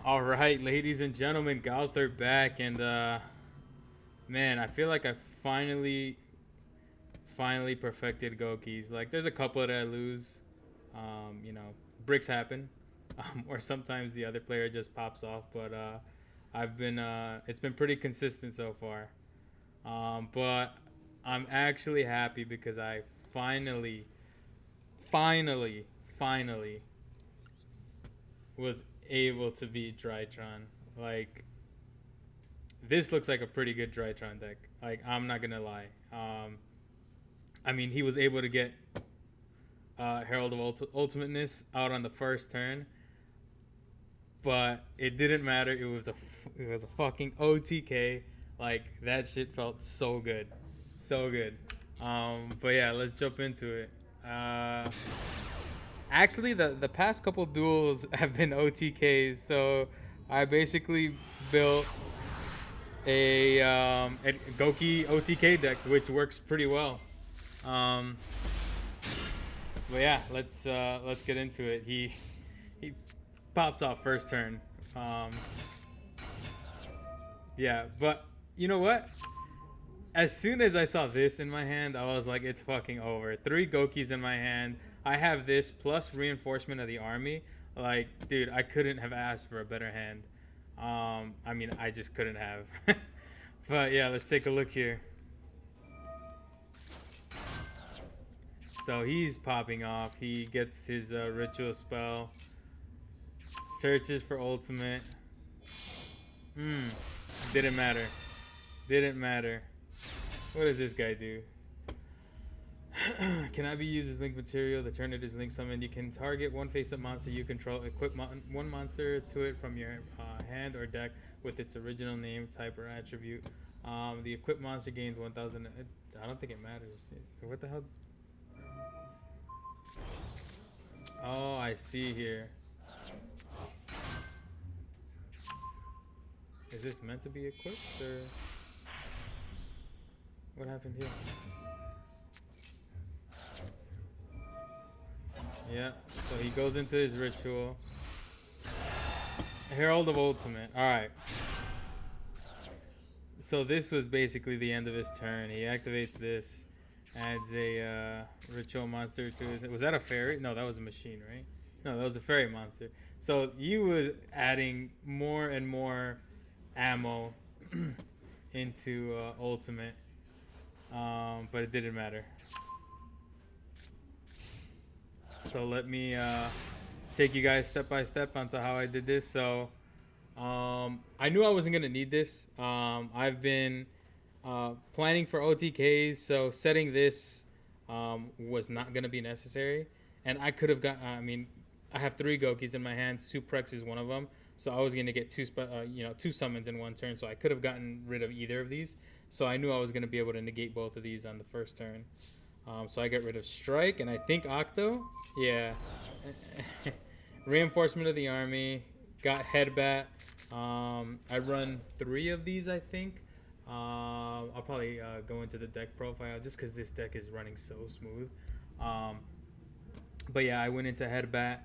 All right, ladies and gentlemen, Gauthar back, and man, I feel like I finally perfected Goukis. Like, there's a couple that I lose. You know, bricks happen, or sometimes the other player just pops off. But it's been pretty consistent so far. But I'm actually happy because I finally, finally, finally was able to beat Drytron. Like, this looks like a pretty good Drytron deck. Like, I'm not gonna lie. I mean, he was able to get Herald of Ultimateness out on the first turn, but it didn't matter. It was a fucking OTK. Like, that shit felt so good, so good. But yeah, let's jump into it. Actually, the past couple duels have been OTKs, so I basically built a Gouki OTK deck, which works pretty well. Um, but yeah, let's get into it. He pops off first turn. Um, yeah, but you know what? As soon as I saw this in my hand, I was like, it's fucking over. 3 Goukis in my hand. I have this plus reinforcement of the army. Like, dude, I couldn't have asked for a better hand. I mean, I just couldn't have. But yeah, let's take a look here. So he's popping off. He gets his ritual spell. Searches for ultimate. Didn't matter. Didn't matter. What does this guy do? Cannot be used as link material. The turn it is link summoned. You can target one face-up monster you control. Equip one monster to it from your hand or deck with its original name, type, or attribute. The equipped monster gains 1,000. I don't think it matters. What the hell? Oh, I see here. Is this meant to be equipped, or what happened here? Yeah, so he goes into his ritual. Herald of Ultimate. Alright. So this was basically the end of his turn. He activates this, adds a ritual monster to his... Was that a fairy? No, that was a machine, right? No, that was a fairy monster. So he was adding more and more ammo into Ultimate. But it didn't matter. So let me take you guys step by step onto how I did this. So I knew I wasn't going to need this. I've been planning for OTKs, so setting this was not going to be necessary. And I could have got, I mean, I have 3 Goukis in my hand. Suprex is one of them. So I was going to get 2 summons in one turn. So I could have gotten rid of either of these. So I knew I was going to be able to negate both of these on the first turn. So I get rid of Strike, and I think Otk'D. Yeah. Reinforcement of the army. Got Headbat. I run 3 of these, I think. I'll probably go into the deck profile just because this deck is running so smooth. But yeah, I went into Headbat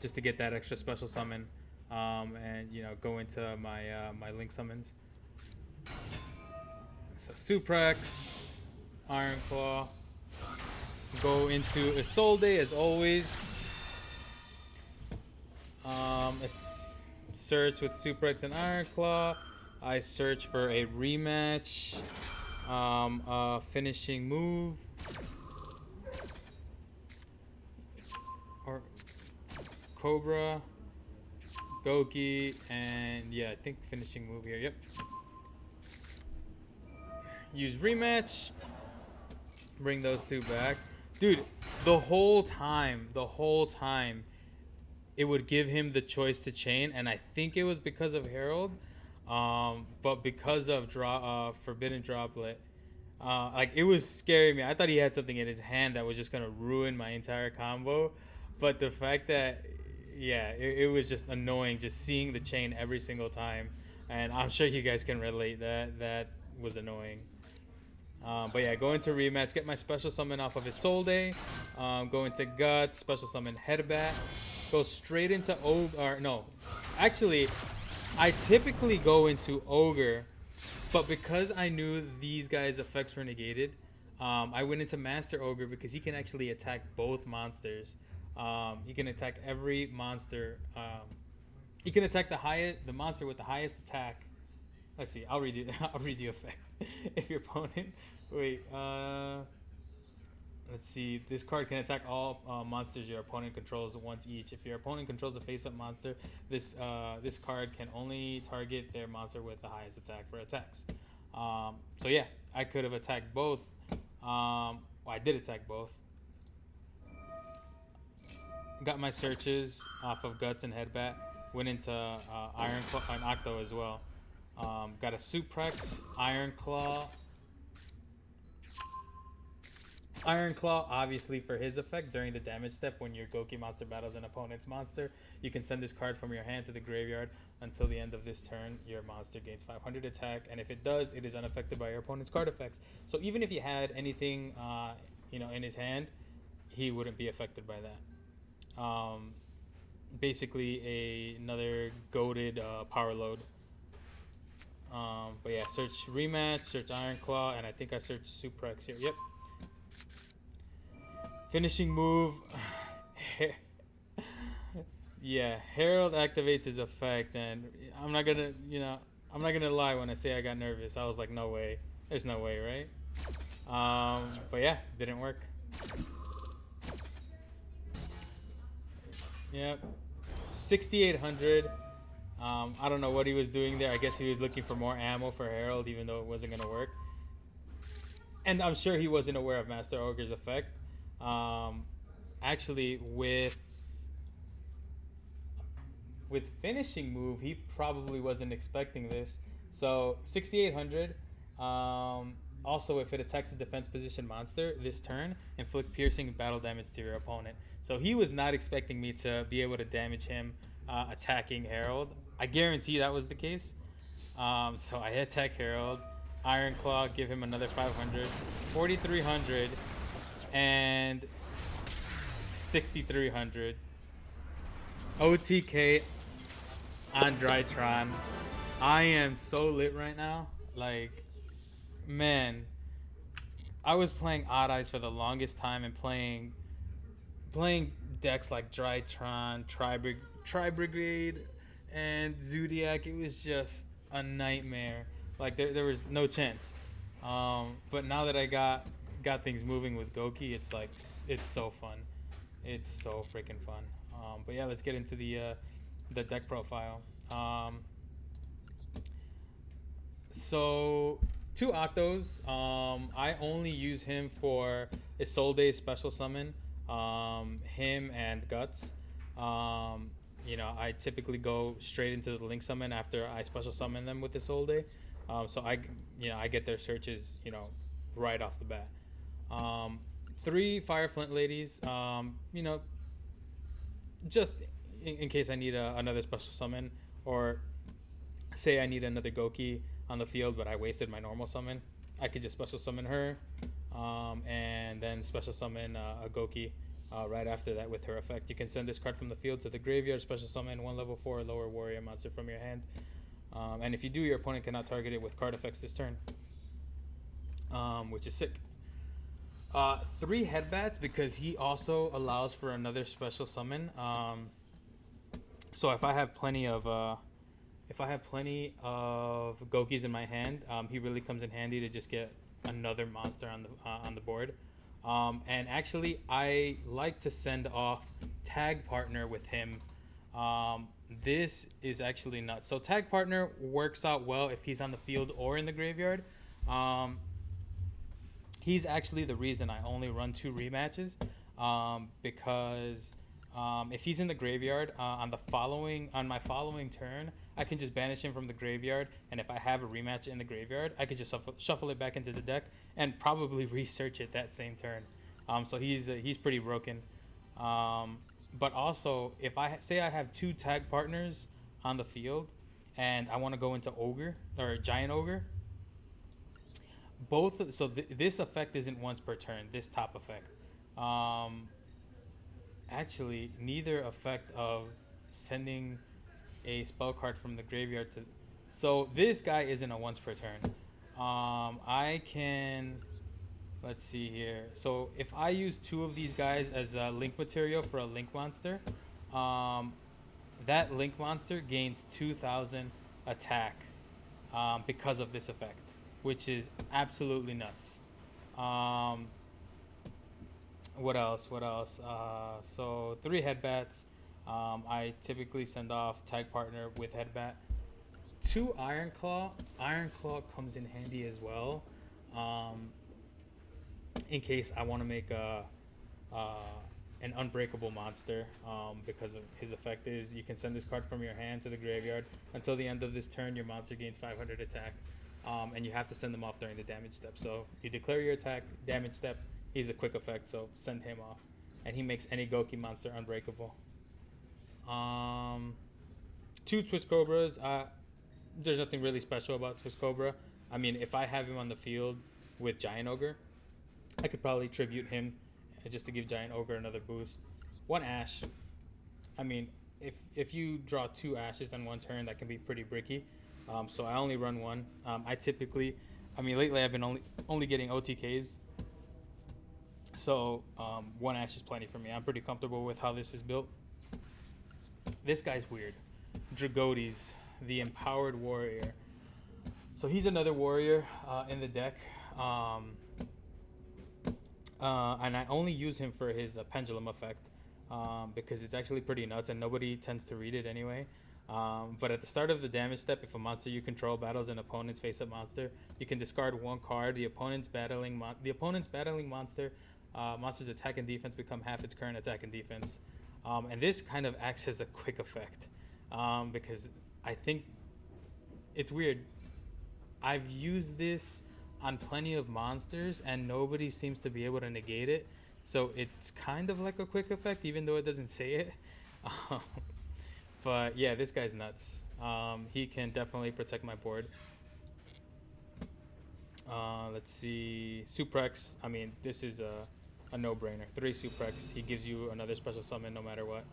just to get that extra special summon, and go into my my link summons. So Suprex, Iron Claw. Go into Isolde as always. Search with Suprex and Iron Claw. I search for a rematch. Finishing move. Or Cobra. Gouki. And yeah, I think finishing move here. Yep. Use rematch. Bring those 2 back. Dude, the whole time, it would give him the choice to chain, and I think it was because of Herald, but because of Forbidden Droplet, like, it was scaring me. I thought he had something in his hand that was just gonna ruin my entire combo, but the fact that, yeah, it was just annoying just seeing the chain every single time, and I'm sure you guys can relate. That was annoying. But yeah, go into rematch, get my special summon off of Isolde. Go into Guts, special summon Headbat. go straight into ogre. Or no, actually, I typically go into ogre, but because I knew these guys' effects were negated, I went into master ogre because he can actually attack both monsters. He can attack every monster. He can attack the monster with the highest attack. Let's see. I'll read you. I'll read the effect. If your opponent, wait. Let's see. This card can attack all monsters your opponent controls once each. If your opponent controls a face-up monster, this card can only target their monster with the highest attack for attacks. So yeah, I could have attacked both. Well, I did attack both. Got my searches off of Guts and Headbat. Went into Iron Claw and Otk'D as well. Got a Suplex, Iron Claw. Iron Claw, obviously, for his effect during the damage step when your Goukis monster battles an opponent's monster, you can send this card from your hand to the graveyard until the end of this turn. Your monster gains 500 attack, and if it does, it is unaffected by your opponent's card effects. So even if he had anything, in his hand, he wouldn't be affected by that. Basically, another goated power load. But yeah, search rematch, search Iron Claw, and I think I searched Suplex here. Yep. Finishing move. Yeah, Herald activates his effect, and I'm not gonna lie when I say I got nervous. I was like, no way. There's no way, right? But yeah, didn't work. Yep. 6,800. I don't know what he was doing there. I guess he was looking for more ammo for Herald, even though it wasn't gonna work. And I'm sure he wasn't aware of Master Ogre's effect. Actually, with finishing move, he probably wasn't expecting this. So 6,800. Also, if it attacks a defense position monster this turn, inflict piercing battle damage to your opponent. So he was not expecting me to be able to damage him attacking Herald. I guarantee that was the case. So I attack Herald, Iron Claw, give him another 500, 4,300. And 6,300. OTK on Drytron. I am so lit right now. Like, man, I was playing Odd Eyes for the longest time and playing decks like Drytron, Tri Brigade, and Zodiac. It was just a nightmare. Like there was no chance. But now that I got things moving with Goukis, it's so fun. It's so freaking fun. But yeah, let's get into the deck profile. So 2 Octos. I only use him for Isolde special summon. Him and Guts. I typically go straight into the Link summon after I special summon them with Isolde. So I get their searches, right off the bat. 3 Fire Flint Ladies, just in case I need another special summon, or say I need another Goukis on the field, but I wasted my normal summon. I could just special summon her, and then special summon a Goukis right after that with her effect. You can send this card from the field to the graveyard, special summon 1 level 4 or lower warrior monster from your hand. And if you do, your opponent cannot target it with card effects this turn, which is sick. 3 Headbats because he also allows for another special summon. So if I have plenty of Goukis in my hand, he really comes in handy to just get another monster on the board. And actually, I like to send off Tag Partner with him. This is actually nuts. So Tag Partner works out well if he's on the field or in the graveyard. He's actually the reason I only run 2 rematches, because if he's in the graveyard on my following turn, I can just banish him from the graveyard, and if I have a rematch in the graveyard, I could just shuffle it back into the deck and probably research it that same turn. So he's pretty broken. But also, if I have 2 Tag Partners on the field and I want to go into Ogre or Giant Ogre, this effect isn't once per turn, this top effect. actually neither effect of sending a spell card from the graveyard to. So this guy isn't a once per turn. I can. Let's see here. So if I use two of these guys as link material for a link monster, um, that link monster gains 2,000 attack because of this effect, which is absolutely nuts. Um, what else? What else? So three headbats. I typically send off tag partner with headbat. Two Iron Claw. Iron Claw comes in handy as well, in case I want to make uh, an unbreakable monster. Because of his effect is you can send this card from your hand to the graveyard until the end of this turn. Your monster gains 500 attack, and you have to send them off during the damage step. So you declare your attack damage step. He's a quick effect, so send him off, and he makes any Goukis monster unbreakable. Two Twist Cobras. There's nothing really special about Twist Cobra. I mean, if I have him on the field with Giant Ogre, I could probably tribute him just to give Giant Ogre another boost. One Ash. I mean, if you draw two Ashes on one turn, that can be pretty bricky. So I only run one. I typically, lately I've been only getting OTKs. So one Ash is plenty for me. I'm pretty comfortable with how this is built. This guy's weird. Goukis, the Empowered Warrior. So he's another warrior in the deck. And I only use him for his pendulum effect because it's actually pretty nuts and nobody tends to read it anyway. But at the start of the damage step, if a monster you control battles an opponent's face-up monster, you can discard one card. The opponent's battling monster's attack and defense become half its current attack and defense. And this kind of acts as a quick effect because I think it's weird. I've used this on plenty of monsters and nobody seems to be able to negate it. So it's kind of like a quick effect even though it doesn't say it. But yeah, this guy's nuts. He can definitely protect my board. Let's see. Suprex. This is a no-brainer. 3 Suprex. He gives you another special summon no matter what.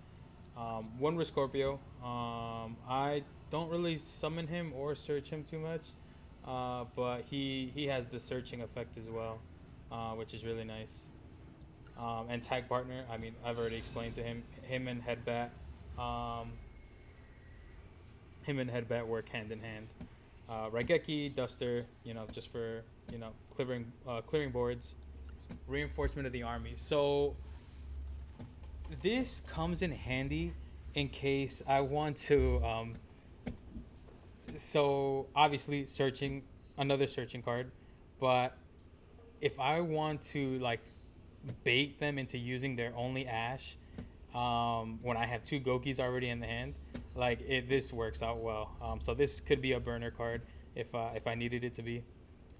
One Rescorpio. I don't really summon him or search him too much. But he has the searching effect as well, which is really nice. And tag partner, I've already explained to him. Him and Headbat work hand in hand. Raigeki, Duster, just for clearing boards. Reinforcement of the army. So this comes in handy in case I want to. So obviously another searching card, but if I want to bait them into using their only Ash, when I have 2 Goukis already in the hand, this works out well. So this could be a burner card if I needed it to be.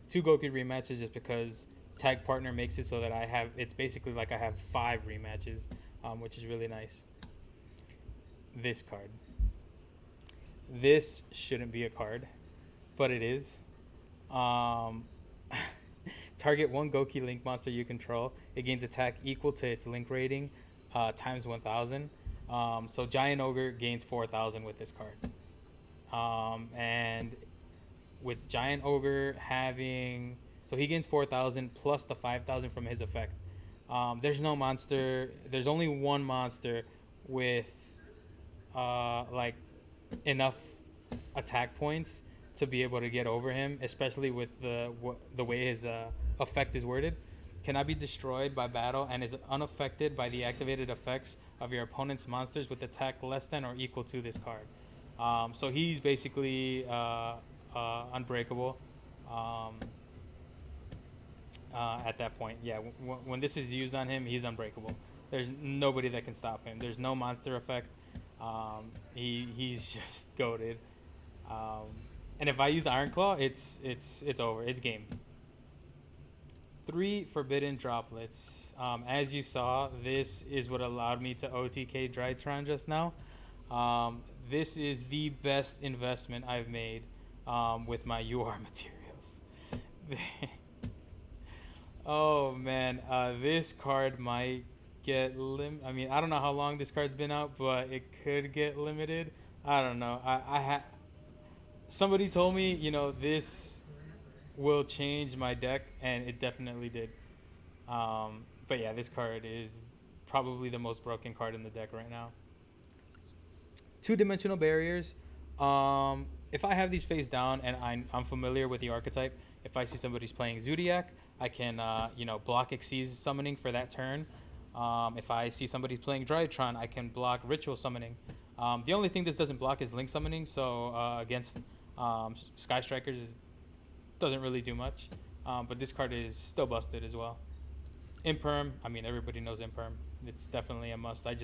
2 Goukis rematches just because tag partner makes it so that it's basically like I have 5 rematches, which is really nice. This card. This shouldn't be a card, but it is. Target 1 Goukis link monster you control. It gains attack equal to its link rating times 1,000. So Giant Ogre gains 4,000 with this card. And with Giant Ogre having... So he gains 4,000 plus the 5,000 from his effect. There's no monster... There's only one monster with enough attack points to be able to get over him, especially with the way his effect is worded. Cannot be destroyed by battle and is unaffected by the activated effects of your opponent's monsters with attack less than or equal to this card. So he's basically unbreakable at that point. Yeah, when this is used on him, he's unbreakable. There's nobody that can stop him. There's no monster effect. He's just goated. And if I use Iron Claw, it's over. It's game. 3 Forbidden Droplets. As you saw, this is what allowed me to OTK Drytron just now. This is the best investment I've made with my UR materials. Oh man, this card might get I mean, I don't know how long this card's been out, but it could get limited. I don't know. Somebody told me, this will change my deck, and it definitely did. But yeah, this card is probably the most broken card in the deck right now. Two-dimensional barriers. If I have these face down and I'm familiar with the archetype, if I see somebody's playing Zodiac, I can block Xyz summoning for that turn. If I see somebody playing Drytron, I can block Ritual Summoning. The only thing this doesn't block is Link Summoning, so against Sky Strikers, it doesn't really do much. But this card is still busted as well. Imperm, I mean, everybody knows Imperm. It's definitely a must. I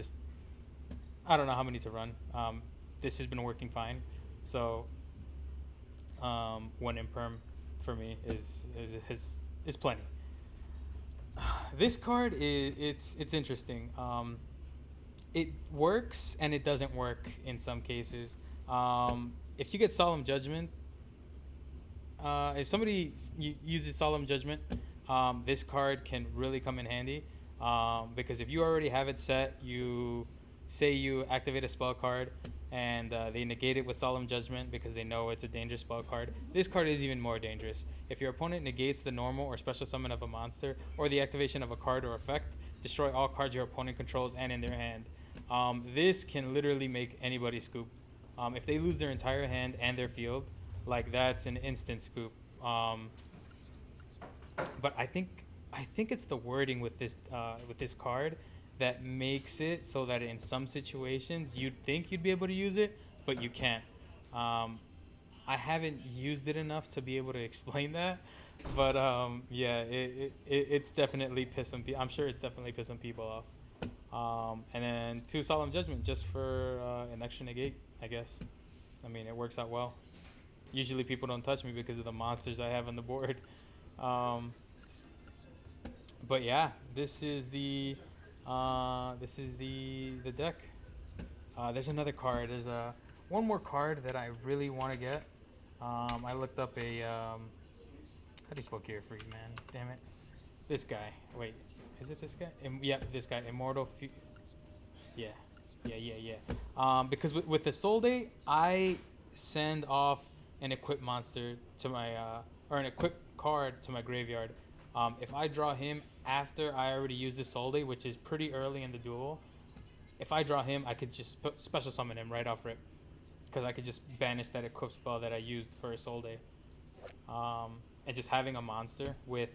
don't know how many to run. This has been working fine. So one Imperm for me is plenty. This card it's interesting. It works and it doesn't work in some cases. If you get Solemn Judgment, if somebody uses Solemn Judgment, this card can really come in handy. Because if you already have it set, you activate a spell card and they negate it with Solemn Judgment because they know it's a dangerous spell card. This card is even more dangerous. If your opponent negates the normal or special summon of a monster or the activation of a card or effect, destroy all cards your opponent controls and in their hand. This can literally make anybody scoop. If they lose their entire hand and their field, like that's an instant scoop. But I think it's the wording with this card that makes it so that in some situations you'd think you'd be able to use it, but you can't. I haven't used it enough to be able to explain that, but yeah, it's definitely pissed some people. I'm sure it's definitely pissed some people off. And then 2 Solemn Judgment just for an extra negate, I guess. I mean, it works out well. Usually people don't touch me because of the monsters I have on the board. But yeah, this is the deck. There's another card. There's one more card that I really want to get. I looked up a how do you spell Gear Freak, man? Damn it. This guy. Wait, is it this guy? Yeah, this guy. Immortal. Yeah. Because with the Soul Day, I send off an equip monster to my or an equip card to my graveyard. If I draw him after I already used the Soul Day, which is pretty early in the duel, if I draw him, I could just special summon him right off rip, because I could just banish that equip spell that I used for a Soul Day. And just having a monster with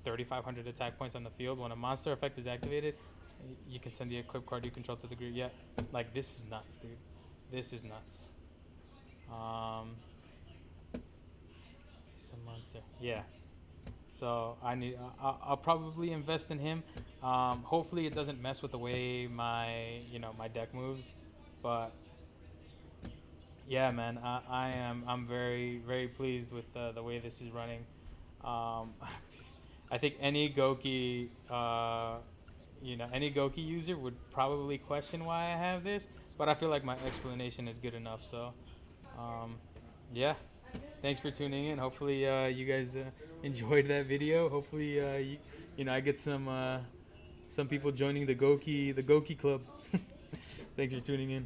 3,500 attack points on the field, when a monster effect is activated, you can send the equip card you control to the group. Yeah, like this is nuts, dude. This is nuts. He's a monster. Yeah. So I'll probably invest in him. Hopefully it doesn't mess with the way my deck moves, but yeah, man, I'm very, very pleased with the way this is running. I think any Gouki any Gouki user would probably question why I have this, but I feel like my explanation is good enough. So yeah, thanks for tuning in. Hopefully you guys enjoyed that video. Hopefully I get some people joining the Gouki club. Thanks for tuning in.